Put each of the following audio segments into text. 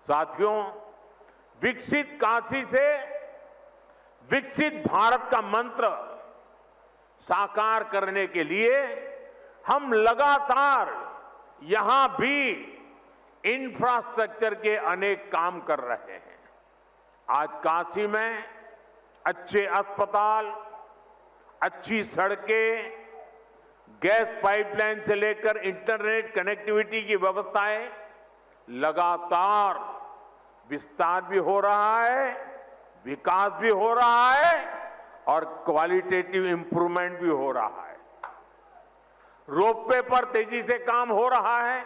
साथियों, विकसित काशी से विकसित भारत का मंत्र साकार करने के लिए हम लगातार यहां भी इंफ्रास्ट्रक्चर के अनेक काम कर रहे हैं। आज काशी में अच्छे अस्पताल, अच्छी सड़कें, गैस पाइपलाइन से लेकर इंटरनेट कनेक्टिविटी की व्यवस्थाएं लगातार विस्तार भी हो रहा है, विकास भी हो रहा है और क्वालिटेटिव इंप्रूवमेंट भी हो रहा है। रोपवे पर तेजी से काम हो रहा है।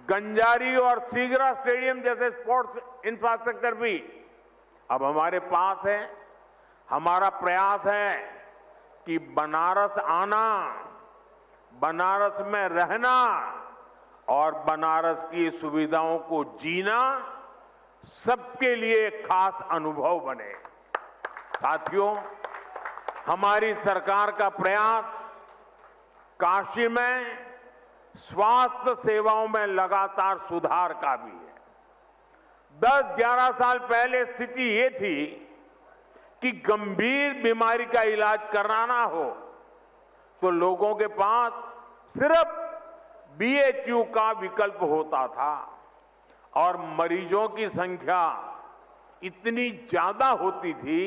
गंजारी और सीगरा स्टेडियम जैसे स्पोर्ट्स इंफ्रास्ट्रक्चर भी अब हमारे पास है। हमारा प्रयास है कि बनारस आना, बनारस में रहना और बनारस की सुविधाओं को जीना सबके लिए खास अनुभव बने। साथियों, हमारी सरकार का प्रयास काशी में स्वास्थ्य सेवाओं में लगातार सुधार का भी है। 10-11 साल पहले स्थिति ये थी कि गंभीर बीमारी का इलाज कराना हो तो लोगों के पास सिर्फ बीएचयू का विकल्प होता था और मरीजों की संख्या इतनी ज्यादा होती थी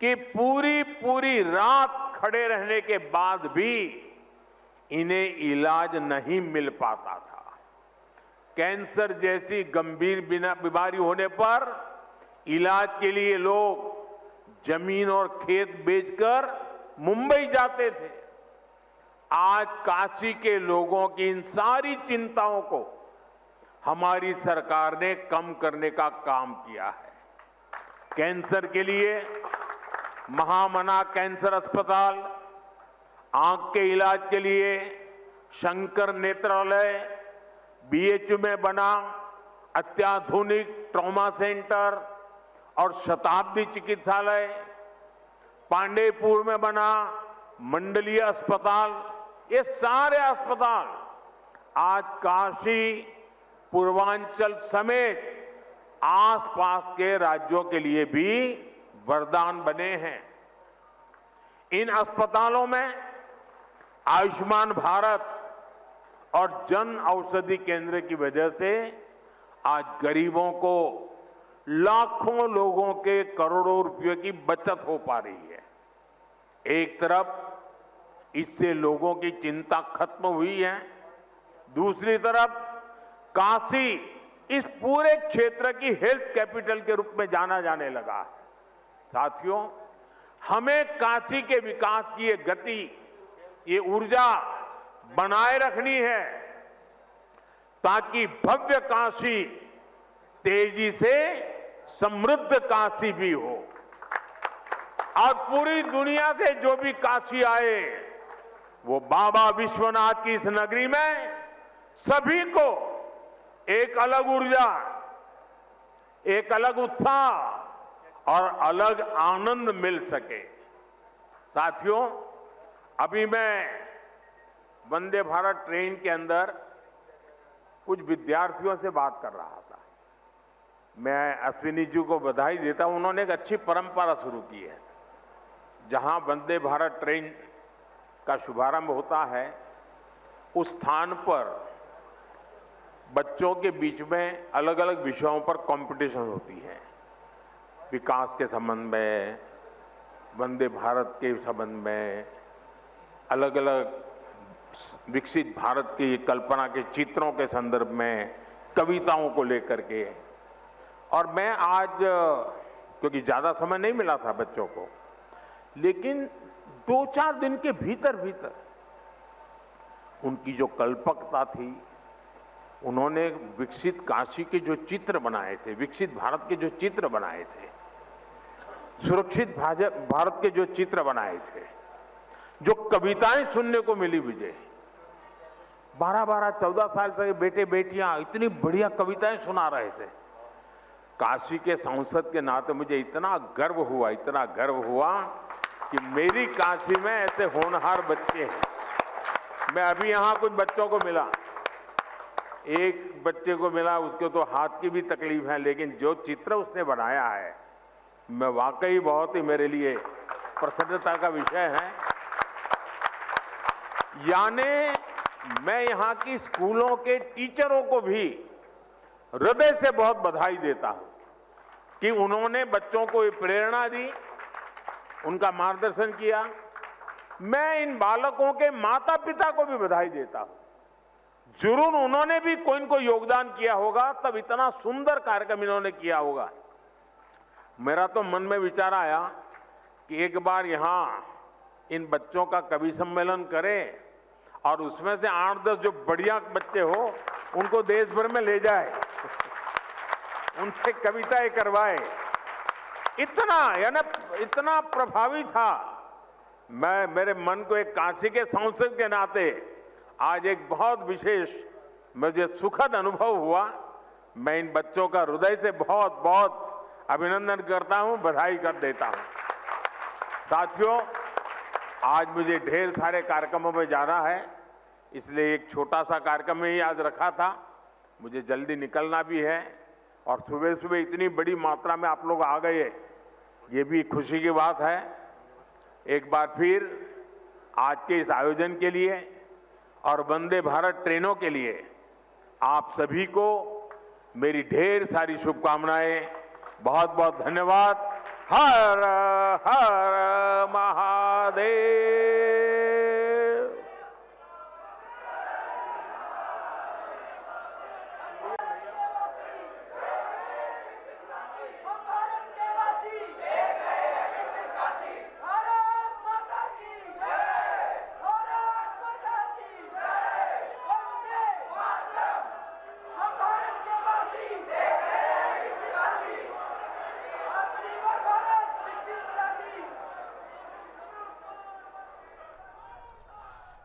कि पूरी रात खड़े रहने के बाद भी इन्हें इलाज नहीं मिल पाता था। कैंसर जैसी गंभीर बीमारी होने पर इलाज के लिए लोग जमीन और खेत बेचकर मुंबई जाते थे। आज काशी के लोगों की इन सारी चिंताओं को हमारी सरकार ने कम करने का काम किया है। कैंसर के लिए महामना कैंसर अस्पताल, आंख के इलाज के लिए शंकर नेत्रालय, बीएचयू में बना अत्याधुनिक ट्रॉमा सेंटर और शताब्दी चिकित्सालय, पांडेयपुर में बना मंडलीय अस्पताल, ये सारे अस्पताल आज काशी, पूर्वांचल समेत आसपास के राज्यों के लिए भी वरदान बने हैं। इन अस्पतालों में आयुष्मान भारत और जन औषधि केंद्र की वजह से आज गरीबों को लाखों लोगों के करोड़ों रुपयों की बचत हो पा रही है। एक तरफ इससे लोगों की चिंता खत्म हुई है, दूसरी तरफ काशी इस पूरे क्षेत्र की हेल्थ कैपिटल के रूप में जाना जाने लगा है। साथियों, हमें काशी के विकास की ये गति, ये ऊर्जा बनाए रखनी है ताकि भव्य काशी तेजी से समृद्ध काशी भी हो और पूरी दुनिया से जो भी काशी आए वो बाबा विश्वनाथ की इस नगरी में सभी को एक अलग ऊर्जा, एक अलग उत्साह और अलग आनंद मिल सके। साथियों, अभी मैं वंदे भारत ट्रेन के अंदर कुछ विद्यार्थियों से बात कर रहा था। मैं अश्विनी जी को बधाई देता हूं, उन्होंने एक अच्छी परंपरा शुरू की है। जहां वंदे भारत ट्रेन का शुभारंभ होता है उस स्थान पर बच्चों के बीच में अलग अलग विषयों पर कंपटीशन होती है। विकास के संबंध में, वंदे भारत के संबंध में, अलग अलग विकसित भारत की कल्पना के चित्रों के संदर्भ में, कविताओं को लेकर के। और मैं आज, क्योंकि ज्यादा समय नहीं मिला था बच्चों को, लेकिन 2-4 दिन के भीतर भीतर उनकी जो कल्पकता थी, उन्होंने विकसित काशी के जो चित्र बनाए थे, विकसित भारत के जो चित्र बनाए थे, सुरक्षित भारत के जो चित्र बनाए थे, जो कविताएं सुनने को मिली मुझे, 12-12, 14 साल से बेटे बेटियां इतनी बढ़िया कविताएं सुना रहे थे। काशी के सांसद के नाते मुझे इतना गर्व हुआ कि मेरी काशी में ऐसे होनहार बच्चे हैं। मैं अभी यहां कुछ बच्चों को मिला, एक बच्चे को मिला, उसको तो हाथ की भी तकलीफ है, लेकिन जो चित्र उसने बनाया है मैं वाकई बहुत ही मेरे लिए प्रसन्नता का विषय है। यानी मैं यहाँ की स्कूलों के टीचरों को भी हृदय से बहुत बधाई देता हूं कि उन्होंने बच्चों को प्रेरणा दी, उनका मार्गदर्शन किया। मैं इन बालकों के माता पिता को भी बधाई देता हूं। जरूर उन्होंने भी कोई न कोई योगदान किया होगा, तब इतना सुंदर कार्यक्रम इन्होंने किया होगा। मेरा तो मन में विचार आया कि एक बार यहां इन बच्चों का कवि सम्मेलन करें और उसमें से 8-10 जो बढ़िया बच्चे हो उनको देश भर में ले जाए, उनसे कविताएं करवाए। इतना प्रभावी था। मेरे मन को एक काशी के सांसद के नाते आज एक बहुत विशेष मुझे सुखद अनुभव हुआ। मैं इन बच्चों का हृदय से बहुत बहुत अभिनंदन करता हूं, बधाई कर देता हूं। साथियों, आज मुझे ढेर सारे कार्यक्रमों में जाना है, इसलिए एक छोटा सा कार्यक्रम ही आज रखा था। मुझे जल्दी निकलना भी है और सुबह सुबह इतनी बड़ी मात्रा में आप लोग आ गए, ये भी खुशी की बात है। एक बार फिर आज के इस आयोजन के लिए और वंदे भारत ट्रेनों के लिए आप सभी को मेरी ढेर सारी शुभकामनाएं। बहुत बहुत धन्यवाद। हर हर महादेव।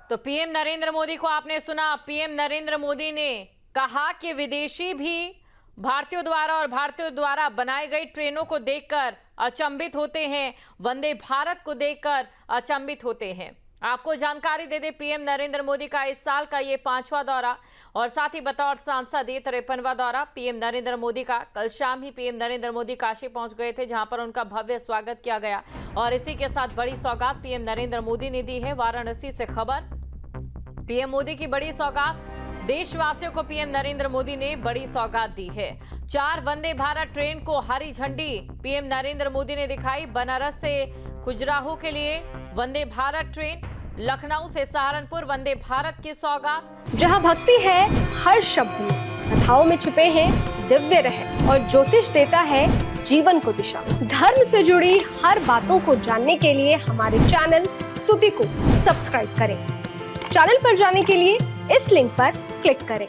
तो पीएम नरेंद्र मोदी को आपने सुना। पीएम नरेंद्र मोदी ने कहा कि विदेशी भी भारतीयों द्वारा और भारतीयों द्वारा बनाई गई ट्रेनों को देखकर अचंभित होते हैं, वंदे भारत को देखकर अचंभित होते हैं। आपको जानकारी दे दे, पीएम नरेंद्र मोदी का इस साल का ये 5वां दौरा और साथ ही बतौर सांसद ये 53वां दौरा। पीएम नरेंद्र मोदी का कल शाम ही पीएम नरेंद्र मोदी काशी पहुंच गए थे, जहां पर उनका भव्य स्वागत किया गया। और इसी के साथ बड़ी सौगात पीएम नरेंद्र मोदी ने दी है। वाराणसी से खबर, पीएम मोदी की बड़ी सौगात, देशवासियों को पीएम नरेंद्र मोदी ने बड़ी सौगात दी है। 4 वंदे भारत ट्रेन को हरी झंडी पीएम नरेंद्र मोदी ने दिखाई। बनारस से खजुराहो के लिए वंदे भारत ट्रेन, लखनऊ से सहारनपुर वंदे भारत की सौगात। जहां भक्ति है हर शब्द में, कथाओं में छिपे हैं दिव्य रहस्य और ज्योतिष देता है जीवन को दिशा। धर्म से जुड़ी हर बातों को जानने के लिए हमारे चैनल स्तुति को सब्सक्राइब करें। चैनल पर जाने के लिए इस लिंक पर क्लिक करें।